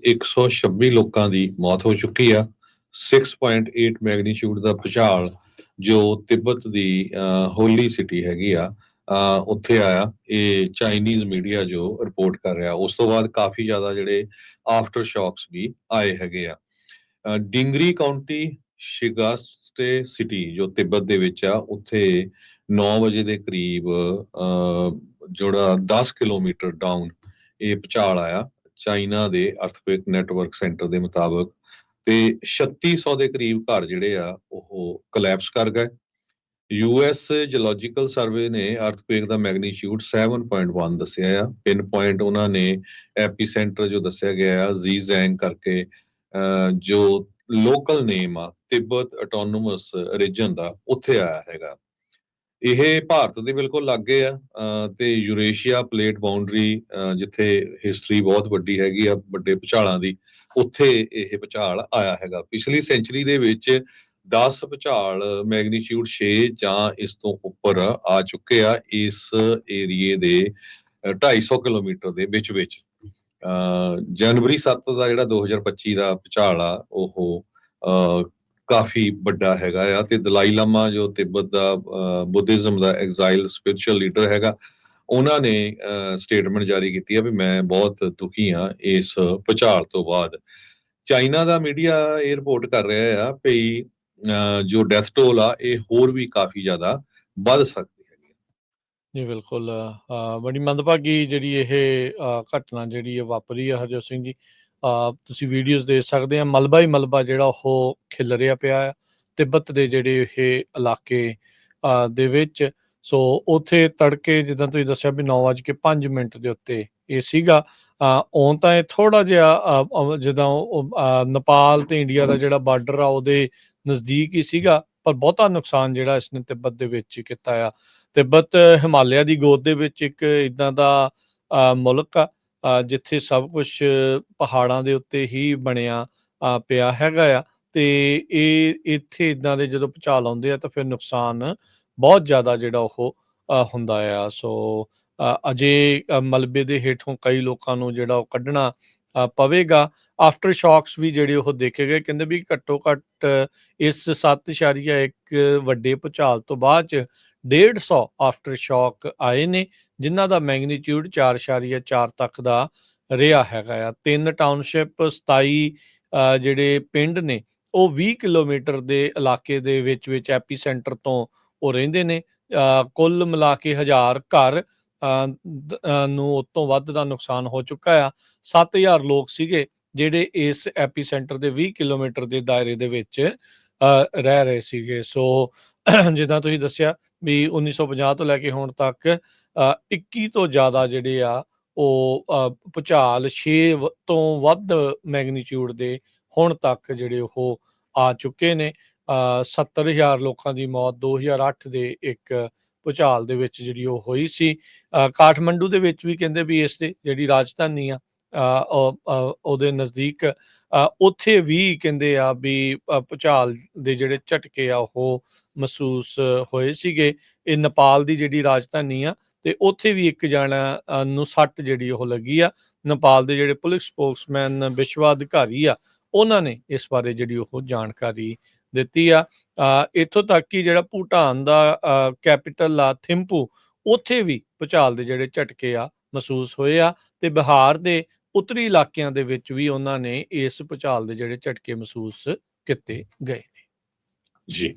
126 ਲੋਕਾਂ ਦੀ ਮੌਤ ਹੋ ਚੁੱਕੀ ਆ। 6.8 ਮੈਗਨੀਚਿਊਡ ਦਾ ਭੂਚਾਲ ਜੋ ਤਿੱਬਤ ਦੀ ਹੋਲੀ ਸਿਟੀ ਹੈਗੀ ਆ ਉੱਥੇ ਆਇਆ। ਇਹ ਚਾਈਨੀਜ਼ ਮੀਡੀਆ ਜੋ ਰਿਪੋਰਟ ਕਰ ਰਿਹਾ। ਉਸ ਤੋਂ ਬਾਅਦ ਕਾਫੀ ਜ਼ਿਆਦਾ ਜਿਹੜੇ ਆਫਟਰ ਸ਼ੌਕਸ ਵੀ ਆਏ ਹੈਗੇ ਆ। ਡਿੰਗਰੀ ਕਾਉਂਟੀ ਸ਼ਿਗਾਸਟੇ ਸਿਟੀ ਜੋ ਤਿੱਬਤ ਦੇ ਵਿੱਚ ਆ, ਉੱਥੇ 9 ਵਜੇ ਦੇ ਕਰੀਬ ਜਿਹੜਾ 10 ਕਿਲੋਮੀਟਰ ਡਾਊਨ ਇਹ ਭੂਚਾਲ ਆਇਆ ਚਾਈਨਾ ਦੇ ਅਰਥਕੁਏਕ ਨੈਟਵਰਕ ਸੈਂਟਰ ਦੇ ਮੁਤਾਬਕ। ਤੇ 3600 ਦੇ ਕਰੀਬ ਘਰ ਜਿਹੜੇ ਆ ਉਹ ਕੋਲੈਪਸ ਕਰ ਗਏ। ਯੂਐਸ ਜੀਓਲੋਜੀਕਲ ਸਰਵੇ ਨੇ ਅਰਥਕੁਏਕ ਦਾ ਮੈਗਨੀਚਿਊਡ 7.1 ਦੱਸਿਆ ਆ। ਪਿਨ ਪੁਆਇੰਟ ਉਹਨਾਂ ਨੇ ਐਪੀਸੈਂਟਰ ਜੋ ਦੱਸਿਆ ਗਿਆ ਆ ਜ਼ੀਜ਼ੈਂਗ ਕਰਕੇ, ਜੋ ਲੋਕਲ ਨੇਮ ਆ ਤਿੱਬਤ ਆਟੋਨੋਮਸ ਰੀਜਨ ਦਾ, ਉੱਥੇ ਆਇਆ ਹੈਗਾ। ਇਹ ਭਾਰਤ ਦੇ ਬਿਲਕੁਲ ਲਾਗੇ ਆ ਤੇ ਯੂਰੇਸ਼ੀਆ ਪਲੇਟ ਬਾਉਂਡਰੀ ਜਿੱਥੇ ਹਿਸਟਰੀ ਬਹੁਤ ਵੱਡੀ ਹੈਗੀ ਆ ਵੱਡੇ ਭੂਚਾਲਾਂ ਦੀ, ਉੱਥੇ ਇਹ ਭੂਚਾਲ ਆਇਆ ਹੈਗਾ। ਪਿਛਲੀ ਸੈਂਚੁਰੀ ਦੇ ਵਿੱਚ 10 ਭੂਚਾਲ ਮੈਗਨੀਚਿਊਡ 6 ਜਾਂ ਇਸ ਤੋਂ ਉੱਪਰ ਆ ਚੁੱਕੇ ਆ ਇਸ ਏਰੀਏ ਦੇ 250 ਕਿਲੋਮੀਟਰ ਦੇ ਵਿੱਚ। ਜਨਵਰੀ 7 ਦਾ ਜਿਹੜਾ 2025 ਦਾ ਭੂਚਾਲ ਆ ਉਹ ਕਾਫੀ ਵੱਡਾ ਹੈਗਾ ਆ। ਤੇ ਦਲਾਈ ਲਾਮਾ ਜੋ ਤਿੱਬਤ ਦਾ ਬੁੱਧਿਜ਼ਮ ਦਾ ਐਗਜ਼ਾਈਲ ਸਪਿਰਿਚੁਅਲ ਲੀਡਰ ਹੈਗਾ, ਉਹਨਾਂ ਨੇ ਸਟੇਟਮੈਂਟ ਜਾਰੀ ਕੀਤੀ ਆ ਵੀ ਮੈਂ ਬਹੁਤ ਦੁਖੀ ਹਾਂ ਇਸ ਭੂਚਾਲ ਤੋਂ ਬਾਅਦ। ਚਾਈਨਾ ਦਾ ਮੀਡੀਆ ਇਹ ਰਿਪੋਰਟ ਕਰ ਰਿਹਾ ਆ ਵੀ ਜੋ ਡੈਥ ਟੋਲ ਆ ਇਹ ਹੋਰ ਵੀ ਕਾਫੀ ਜ਼ਿਆਦਾ ਵੱਧ ਸਕਦੀ ਹੈਗੀ। ਜੀ ਬਿਲਕੁਲ, ਬੜੀ ਮੰਦਭਾਗੀ ਜਿਹੜੀ ਇਹ ਘਟਨਾ ਜਿਹੜੀ ਵਾਪਰੀ ਆ ਹਰਜੋਤ ਸਿੰਘ ਜੀ। ਤੁਸੀਂ ਵੀਡੀਓਜ਼ ਦੇਖ ਸਕਦੇ ਆ, ਮਲਬਾ ਹੀ ਮਲਬਾ ਜਿਹੜਾ ਉਹ ਖਿਲ ਰਿਹਾ ਪਿਆ ਆ ਤਿੱਬਤ ਦੇ ਜਿਹੜੇ ਇਹ ਇਲਾਕੇ ਦੇ ਵਿੱਚ। ਸੋ ਉੱਥੇ ਤੜਕੇ ਜਿੱਦਾਂ ਤੁਸੀਂ ਦੱਸਿਆ ਵੀ 9:05 ਦੇ ਉੱਤੇ ਇਹ ਸੀਗਾ। ਹੁਣ ਤਾਂ ਇਹ ਥੋੜ੍ਹਾ ਜਿਹਾ ਜਿੱਦਾਂ ਨੇਪਾਲ ਤੇ ਇੰਡੀਆ ਦਾ ਜਿਹੜਾ ਬਾਰਡਰ ਆ ਉਹਦੇ ਨਜ਼ਦੀਕ ਹੀ ਸੀਗਾ, ਪਰ ਬਹੁਤਾ ਨੁਕਸਾਨ ਜਿਹੜਾ ਇਸਨੇ ਤਿੱਬਤ ਦੇ ਵਿੱਚ ਕੀਤਾ ਆ। ਤਿੱਬਤ ਹਿਮਾਲਿਆ ਦੀ ਗੋਦ ਦੇ ਵਿੱਚ ਇੱਕ ਇੱਦਾਂ ਦਾ ਮੁਲਕ ਆ ਜਿੱਥੇ ਸਭ ਕੁਛ ਪਹਾੜਾਂ ਦੇ ਉੱਤੇ ਹੀ ਬਣਿਆ ਪਿਆ ਹੈਗਾ ਆ। ਤੇ ਇਹ ਇੱਥੇ ਇੱਦਾਂ ਦੇ ਜਦੋਂ ਭੂਚਾਲ ਆਉਂਦੇ ਆ ਤਾਂ ਫਿਰ ਨੁਕਸਾਨ ਬਹੁਤ ਜ਼ਿਆਦਾ ਜਿਹੜਾ ਉਹ ਹੁੰਦਾ ਆ। ਸੋ ਅਜੇ ਮਲਬੇ ਦੇ ਹੇਠੋਂ ਕਈ ਲੋਕਾਂ ਨੂੰ ਜਿਹੜਾ ਉਹ ਕੱਢਣਾ ਪਵੇਗਾ। ਆਫਟਰ ਸ਼ੌਕਸ ਵੀ ਜਿਹੜੇ ਉਹ ਦੇਖੇ ਗਏ, ਕਹਿੰਦੇ ਵੀ ਘੱਟੋ ਘੱਟ ਇਸ 7.1 ਵੱਡੇ ਭੂਚਾਲ ਤੋਂ ਬਾਅਦ 'ਚ 150 ਆਫਟਰ ਸ਼ੌਕ ਆਏ ਨੇ, ਜਿਨ੍ਹਾਂ ਦਾ ਮੈਗਨੀਚਿਊਡ 4.4 ਤੱਕ ਦਾ ਰਿਹਾ ਹੈਗਾ ਆ। 3 ਟਾਊਨਸ਼ਿਪ, 27 ਜਿਹੜੇ ਪਿੰਡ ਨੇ ਉਹ 20 ਕਿਲੋਮੀਟਰ ਦੇ ਇਲਾਕੇ ਦੇ ਵਿੱਚ ਐਪੀ ਸੈਂਟਰ ਤੋਂ ਉਹ ਰਹਿੰਦੇ ਨੇ। ਕੁੱਲ ਮਿਲਾ ਕੇ 1000 ਘਰ ਨੂੰ ਉਸ ਤੋਂ ਵੱਧ ਦਾ ਨੁਕਸਾਨ ਹੋ ਚੁੱਕਾ ਆ। 7000 ਲੋਕ ਸੀਗੇ ਜਿਹੜੇ ਇਸ ਐਪੀ ਸੈਂਟਰ ਦੇ 20 ਕਿਲੋਮੀਟਰ ਦੇ ਦਾਇਰੇ ਦੇ ਵਿੱਚ ਰਹਿ ਰਹੇ ਸੀਗੇ। ਸੋ ਜਿੱਦਾਂ ਤੁਸੀਂ ਦੱਸਿਆ ਵੀ 1950 ਤੋਂ ਲੈ ਕੇ ਹੁਣ ਤੱਕ 21 ਤੋਂ ਜ਼ਿਆਦਾ ਜਿਹੜੇ ਆ ਉਹ ਭੂਚਾਲ 6 ਤੋਂ ਵੱਧ ਮੈਗਨੀਚਿਊਡ ਦੇ ਹੁਣ ਤੱਕ ਜਿਹੜੇ ਉਹ ਆ ਚੁੱਕੇ ਨੇ। 70,000 ਲੋਕਾਂ ਦੀ ਮੌਤ 2008 ਦੇ ਇੱਕ ਭੂਚਾਲ ਦੇ ਵਿੱਚ ਜਿਹੜੀ ਉਹ ਹੋਈ ਸੀ। ਕਾਠਮੰਡੂ ਦੇ ਵਿੱਚ ਵੀ ਕਹਿੰਦੇ ਵੀ ਇਸ ਦੀ ਜਿਹੜੀ ਰਾਜਧਾਨੀ ਆ ਉਹਦੇ ਨਜ਼ਦੀਕ ਉੱਥੇ ਵੀ ਕਹਿੰਦੇ ਆ ਵੀ ਭੂਚਾਲ ਦੇ ਜਿਹੜੇ ਝਟਕੇ ਆ ਉਹ ਮਹਿਸੂਸ ਹੋਏ ਸੀਗੇ। ਇਹ ਨੇਪਾਲ ਦੀ ਜਿਹੜੀ ਰਾਜਧਾਨੀ ਆ ਤੇ ਉੱਥੇ ਵੀ ਇੱਕ ਜਣਾ ਨੂੰ ਸੱਟ ਜਿਹੜੀ ਉਹ ਲੱਗੀ ਆ। ਨੇਪਾਲ ਦੇ ਜਿਹੜੇ ਪੁਲਿਸ ਸਪੋਕਸਮੈਨ ਵਿਸ਼ਵਾ ਅਧਿਕਾਰੀ ਆ ਉਹਨਾਂ ਨੇ ਇਸ ਬਾਰੇ ਜਿਹੜੀ ਉਹ ਜਾਣਕਾਰੀ ਦਿੱਤੀ ਆ। ਇੱਥੋਂ ਤੱਕ ਕਿ ਜਿਹੜਾ ਭੂਟਾਨ ਦਾ ਕੈਪੀਟਲ ਆ ਥਿੰਪੂ, ਉੱਥੇ ਵੀ ਭੂਚਾਲ ਦੇ ਜਿਹੜੇ ਝਟਕੇ ਆ ਮਹਿਸੂਸ ਹੋਏ ਆ। ਤੇ ਬਿਹਾਰ ਦੇ ਉੱਤਰੀ ਇਲਾਕਿਆਂ ਦੇ ਵਿੱਚ ਵੀ ਉਹਨਾਂ ਨੇ ਇਸ ਭੂਚਾਲ ਦੇ ਜਿਹੜੇ ਝਟਕੇ ਮਹਿਸੂਸ ਕੀਤੇ ਗਏ ਨੇ। ਜੀ